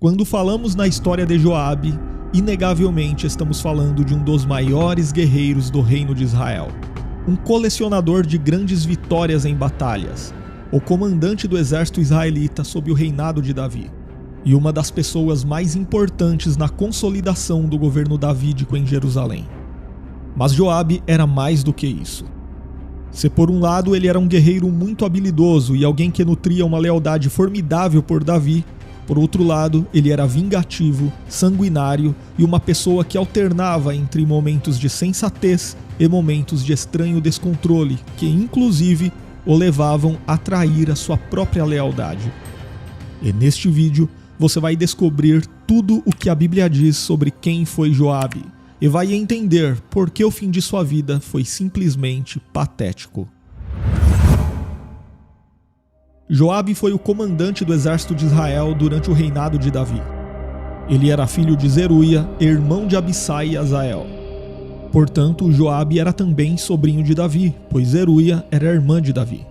Quando falamos na história de Joabe, inegavelmente estamos falando de um dos maiores guerreiros do reino de Israel, um colecionador de grandes vitórias em batalhas, o comandante do exército israelita sob o reinado de Davi, e uma das pessoas mais importantes na consolidação do governo davídico em Jerusalém. Mas Joabe era mais do que isso. Se por um lado ele era um guerreiro muito habilidoso e alguém que nutria uma lealdade formidável por Davi, por outro lado, ele era vingativo, sanguinário e uma pessoa que alternava entre momentos de sensatez e momentos de estranho descontrole, que inclusive o levavam a trair a sua própria lealdade. E neste vídeo, você vai descobrir tudo o que a Bíblia diz sobre quem foi Joabe, e vai entender por que o fim de sua vida foi simplesmente patético. Joabe foi o comandante do exército de Israel durante o reinado de Davi. Ele era filho de Zeruia, irmão de Abissai e Azael. Portanto, Joabe era também sobrinho de Davi, pois Zeruia era irmã de Davi.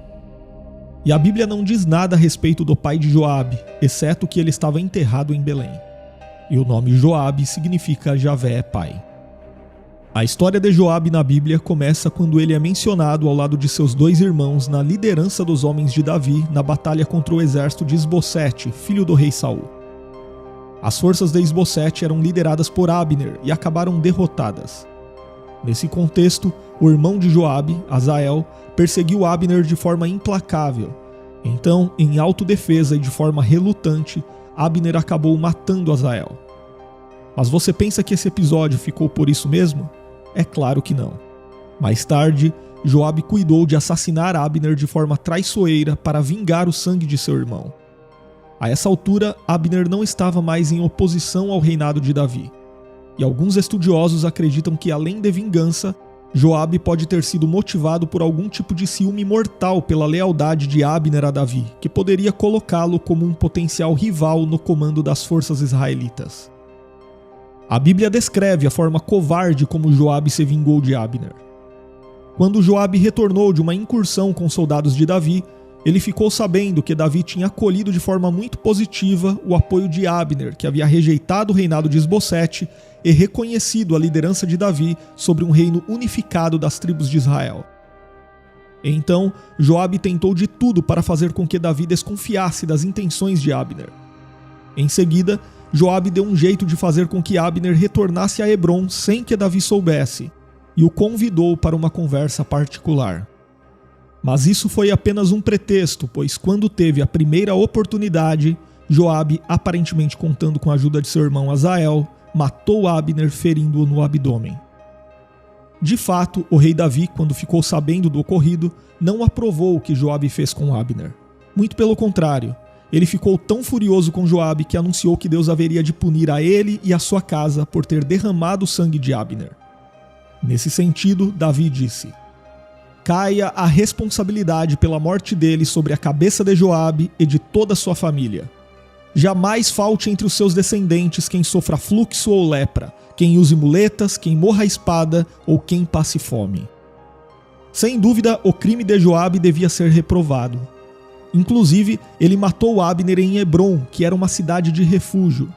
E a Bíblia não diz nada a respeito do pai de Joabe, exceto que ele estava enterrado em Belém. E o nome Joabe significa Javé é pai. A história de Joabe na Bíblia começa quando ele é mencionado ao lado de seus dois irmãos na liderança dos homens de Davi na batalha contra o exército de Isbosete, filho do rei Saul. As forças de Isbosete eram lideradas por Abner e acabaram derrotadas. Nesse contexto, o irmão de Joabe, Azael, perseguiu Abner de forma implacável. Então, em autodefesa e de forma relutante, Abner acabou matando Azael. Mas você pensa que esse episódio ficou por isso mesmo? É claro que não. Mais tarde, Joabe cuidou de assassinar Abner de forma traiçoeira para vingar o sangue de seu irmão. A essa altura, Abner não estava mais em oposição ao reinado de Davi. E alguns estudiosos acreditam que, além de vingança, Joabe pode ter sido motivado por algum tipo de ciúme mortal pela lealdade de Abner a Davi, que poderia colocá-lo como um potencial rival no comando das forças israelitas. A Bíblia descreve a forma covarde como Joabe se vingou de Abner. Quando Joabe retornou de uma incursão com soldados de Davi, ele ficou sabendo que Davi tinha acolhido de forma muito positiva o apoio de Abner, que havia rejeitado o reinado de Isbosete e reconhecido a liderança de Davi sobre um reino unificado das tribos de Israel. Então, Joabe tentou de tudo para fazer com que Davi desconfiasse das intenções de Abner. Em seguida, Joabe deu um jeito de fazer com que Abner retornasse a Hebrom sem que Davi soubesse, e o convidou para uma conversa particular. Mas isso foi apenas um pretexto, pois quando teve a primeira oportunidade, Joabe, aparentemente contando com a ajuda de seu irmão Azael, matou Abner, ferindo-o no abdômen. De fato, o rei Davi, quando ficou sabendo do ocorrido, não aprovou o que Joabe fez com Abner. Muito pelo contrário. Ele ficou tão furioso com Joabe que anunciou que Deus haveria de punir a ele e a sua casa por ter derramado o sangue de Abner. Nesse sentido, Davi disse: caia a responsabilidade pela morte dele sobre a cabeça de Joabe e de toda a sua família. Jamais falte entre os seus descendentes quem sofra fluxo ou lepra, quem use muletas, quem morra a espada ou quem passe fome. Sem dúvida, o crime de Joabe devia ser reprovado. Inclusive, ele matou Abner em Hebrom, que era uma cidade de refúgio.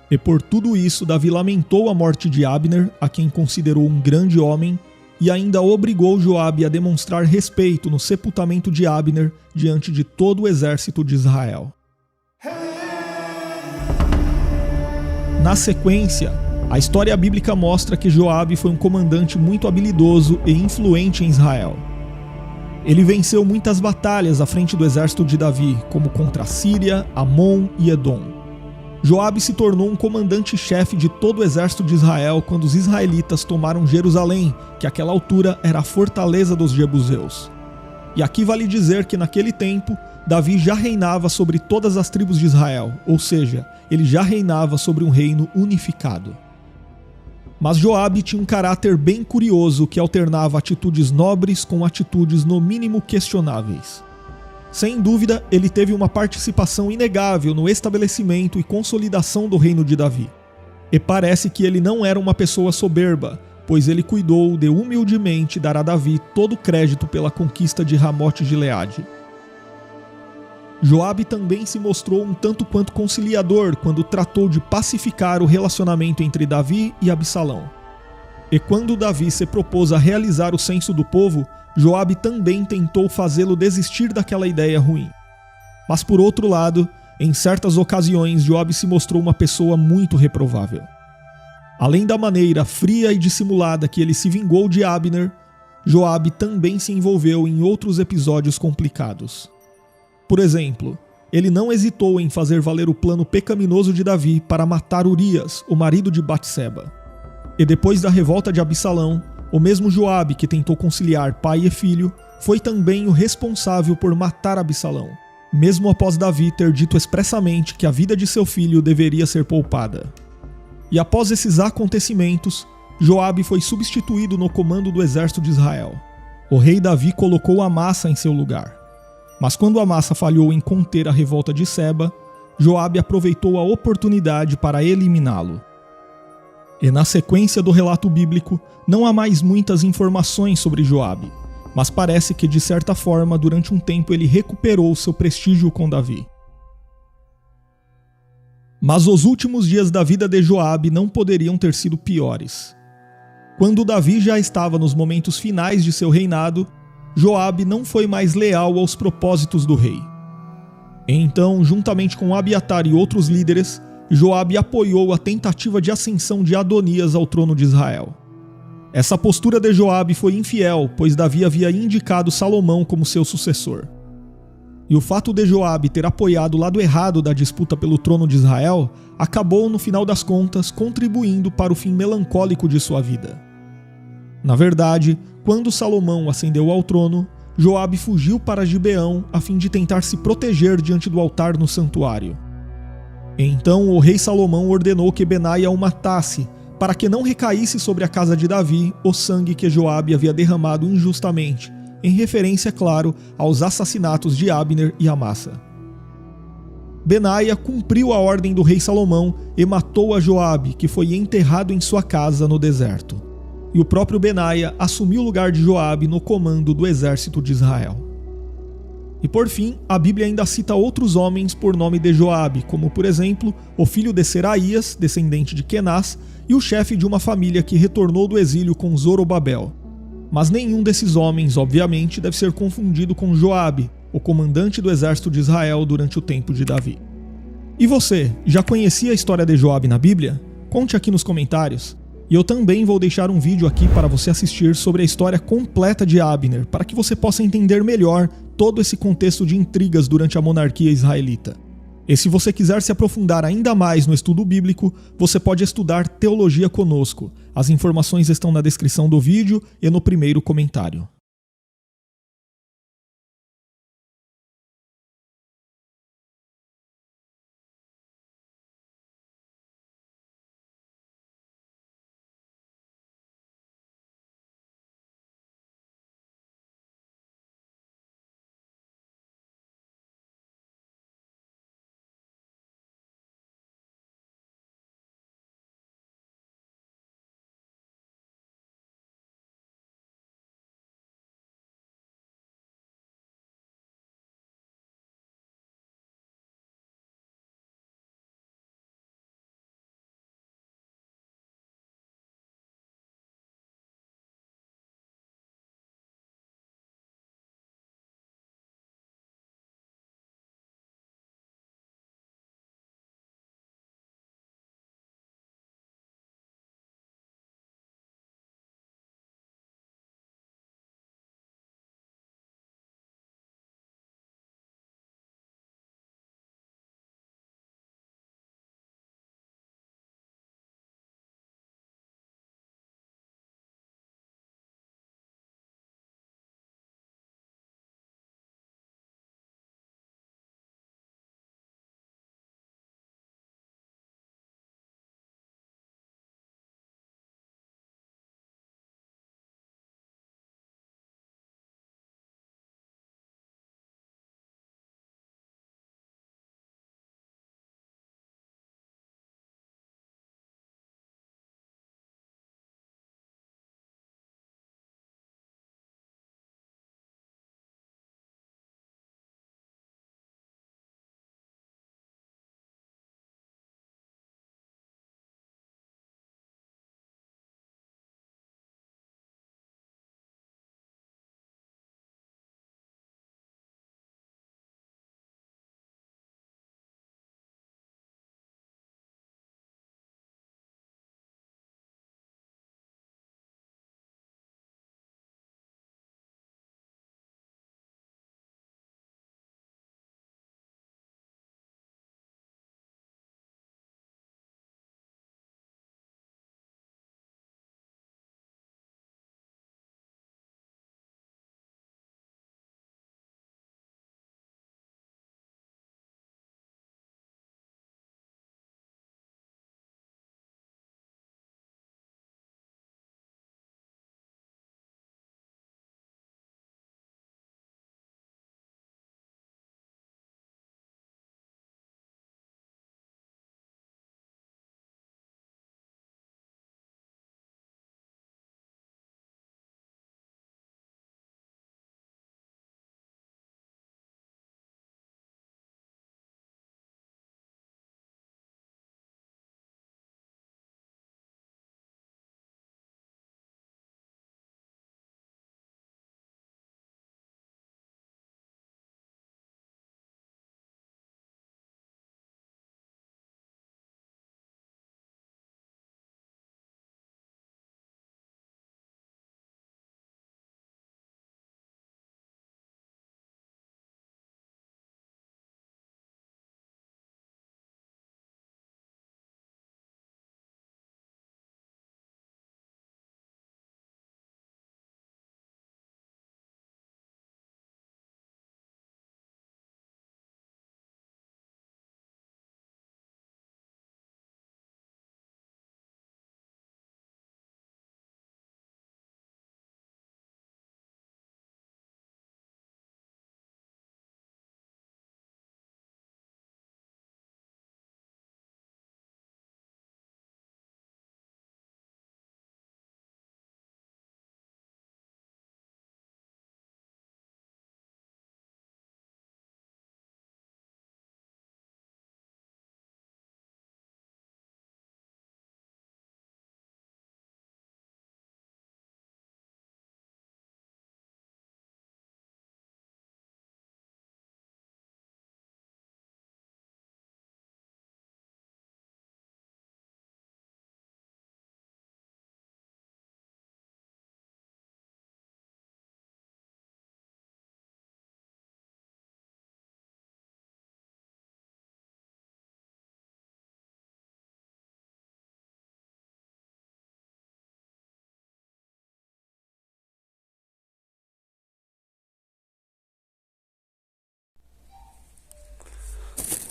E por tudo isso, Davi lamentou a morte de Abner, a quem considerou um grande homem, e ainda obrigou Joabe a demonstrar respeito no sepultamento de Abner diante de todo o exército de Israel. Na sequência, a história bíblica mostra que Joabe foi um comandante muito habilidoso e influente em Israel. Ele venceu muitas batalhas à frente do exército de Davi, como contra a Síria, Amon e Edom. Joabe se tornou um comandante-chefe de todo o exército de Israel quando os israelitas tomaram Jerusalém, que àquela altura era a fortaleza dos jebuseus. E aqui vale dizer que naquele tempo, Davi já reinava sobre todas as tribos de Israel, ou seja, ele já reinava sobre um reino unificado. Mas Joabe tinha um caráter bem curioso que alternava atitudes nobres com atitudes no mínimo questionáveis. Sem dúvida, ele teve uma participação inegável no estabelecimento e consolidação do reino de Davi. E parece que ele não era uma pessoa soberba, pois ele cuidou de humildemente dar a Davi todo o crédito pela conquista de Ramote-Gileade. Joabe também se mostrou um tanto quanto conciliador quando tratou de pacificar o relacionamento entre Davi e Absalão. E quando Davi se propôs a realizar o censo do povo, Joabe também tentou fazê-lo desistir daquela ideia ruim. Mas por outro lado, em certas ocasiões, Joabe se mostrou uma pessoa muito reprovável. Além da maneira fria e dissimulada que ele se vingou de Abner, Joabe também se envolveu em outros episódios complicados. Por exemplo, ele não hesitou em fazer valer o plano pecaminoso de Davi para matar Urias, o marido de Batseba. E depois da revolta de Absalão, o mesmo Joabe que tentou conciliar pai e filho, foi também o responsável por matar Absalão, mesmo após Davi ter dito expressamente que a vida de seu filho deveria ser poupada. E após esses acontecimentos, Joabe foi substituído no comando do exército de Israel. O rei Davi colocou Amassa em seu lugar. Mas quando Amassa falhou em conter a revolta de Seba, Joabe aproveitou a oportunidade para eliminá-lo. E na sequência do relato bíblico, não há mais muitas informações sobre Joabe, mas parece que de certa forma durante um tempo ele recuperou seu prestígio com Davi. Mas os últimos dias da vida de Joabe não poderiam ter sido piores. Quando Davi já estava nos momentos finais de seu reinado, Joabe não foi mais leal aos propósitos do rei. Então, juntamente com Abiatar e outros líderes, Joabe apoiou a tentativa de ascensão de Adonias ao trono de Israel. Essa postura de Joabe foi infiel, pois Davi havia indicado Salomão como seu sucessor. E o fato de Joabe ter apoiado o lado errado da disputa pelo trono de Israel acabou, no final das contas, contribuindo para o fim melancólico de sua vida. Na verdade, quando Salomão ascendeu ao trono, Joabe fugiu para Gibeão a fim de tentar se proteger diante do altar no santuário. Então o rei Salomão ordenou que Benaia o matasse, para que não recaísse sobre a casa de Davi o sangue que Joabe havia derramado injustamente, em referência, claro, aos assassinatos de Abner e Amassa. Benaia cumpriu a ordem do rei Salomão e matou a Joabe, que foi enterrado em sua casa no deserto. E o próprio Benaia assumiu o lugar de Joabe no comando do exército de Israel. E por fim, a Bíblia ainda cita outros homens por nome de Joabe, como por exemplo, o filho de Seraías, descendente de Kenaz, e o chefe de uma família que retornou do exílio com Zorobabel. Mas nenhum desses homens, obviamente, deve ser confundido com Joabe, o comandante do exército de Israel durante o tempo de Davi. E você, já conhecia a história de Joabe na Bíblia? Conte aqui nos comentários. E eu também vou deixar um vídeo aqui para você assistir sobre a história completa de Abner, para que você possa entender melhor todo esse contexto de intrigas durante a monarquia israelita. E se você quiser se aprofundar ainda mais no estudo bíblico, você pode estudar teologia conosco. As informações estão na descrição do vídeo e no primeiro comentário.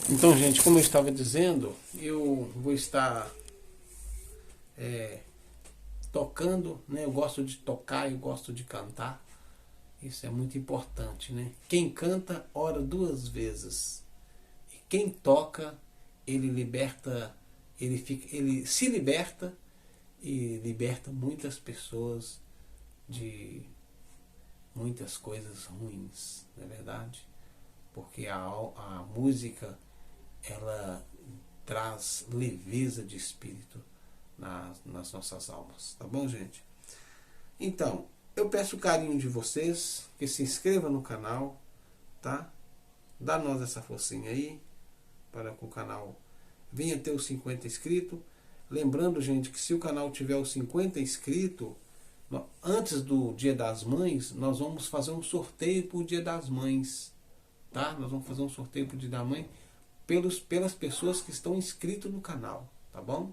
Então, gente, como eu estava dizendo, eu vou estar tocando, né? Eu gosto de tocar, eu gosto de cantar. Isso é muito importante, né? Quem canta, ora duas vezes. E quem toca, ele liberta, ele se liberta e liberta muitas pessoas de muitas coisas ruins, não é verdade? Porque a música, ela traz leveza de espírito nas nossas almas, tá bom, gente? Então, eu peço o carinho de vocês, que se inscreva no canal, tá? Dá nós essa forcinha aí, para que o canal venha ter os 50 inscritos. Lembrando, gente, que se o canal tiver os 50 inscritos, antes do Dia das Mães, nós vamos fazer um sorteio para o Dia das Mães, tá? Nós vamos fazer um sorteio para o Dia da Mãe pelas pessoas que estão inscritas no canal, tá bom?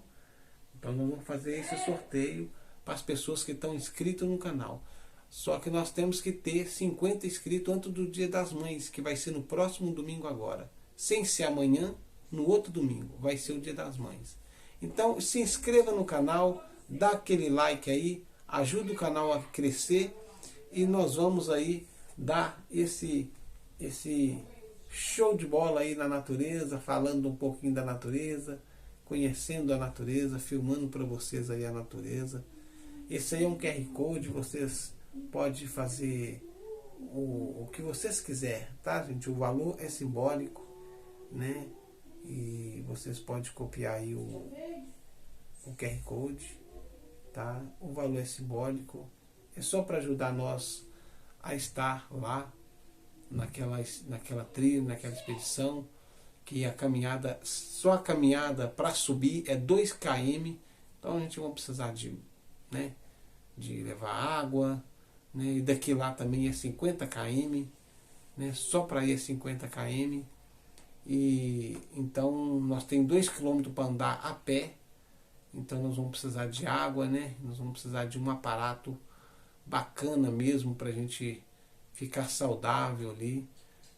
Então nós vamos fazer esse sorteio para as pessoas que estão inscritas no canal. Só que nós temos que ter 50 inscritos antes do Dia das Mães, que vai ser no próximo domingo agora. Sem ser amanhã, no outro domingo, vai ser o Dia das Mães. Então se inscreva no canal, dá aquele like aí, ajuda o canal a crescer e nós vamos aí dar esse show de bola aí na natureza, falando um pouquinho da natureza, conhecendo a natureza, filmando para vocês aí a natureza. Esse aí é um QR Code, vocês podem fazer o que vocês quiserem, tá, gente? O valor é simbólico, né? E vocês podem copiar aí o QR Code, tá? O valor é simbólico, é só para ajudar nós a estar lá naquela trilha, naquela expedição, que a caminhada, só a caminhada para subir é 2 km, então a gente vai precisar de levar água, né? E daqui lá também é 50 km, né? Só para ir é 50 km, e então nós temos 2 km para andar a pé, então nós vamos precisar de água, né? Nós vamos precisar de um aparato bacana mesmo para a gente ficar saudável ali.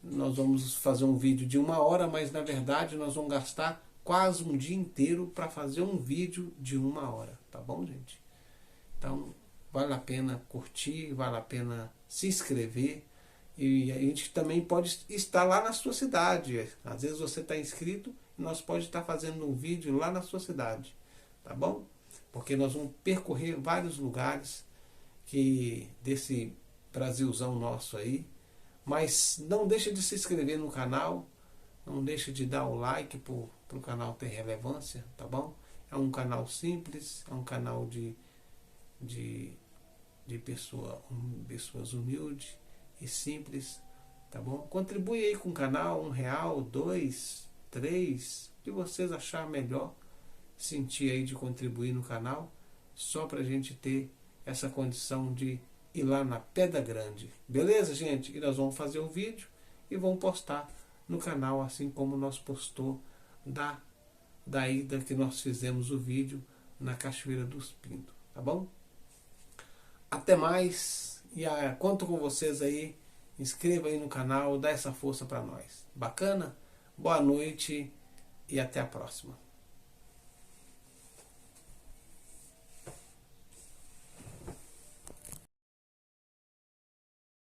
Nós vamos fazer um vídeo de 1 hora, mas na verdade nós vamos gastar quase um dia inteiro para fazer um vídeo de 1 hora, tá bom, gente? Então vale a pena curtir, vale a pena se inscrever, e a gente também pode estar lá na sua cidade. Às vezes você está inscrito e nós pode estar fazendo um vídeo lá na sua cidade, tá bom? Porque nós vamos percorrer vários lugares desse Brasilzão nosso aí. Mas não deixa de se inscrever no canal, não deixa de dar o like para o canal ter relevância, tá bom? É um canal simples, é um canal de pessoas humildes e simples, tá bom? Contribui aí com o canal, R$1, 2, 3, o que vocês acharem melhor, sentir aí de contribuir no canal, só para a gente ter essa condição de ir lá na Pedra Grande. Beleza, gente? E nós vamos fazer o vídeo e vamos postar no canal, assim como nós postou da ida que nós fizemos o vídeo na Cachoeira dos Pintos, tá bom? Até mais, e conto com vocês aí. Inscreva aí no canal, dá essa força para nós. Bacana? Boa noite e até a próxima.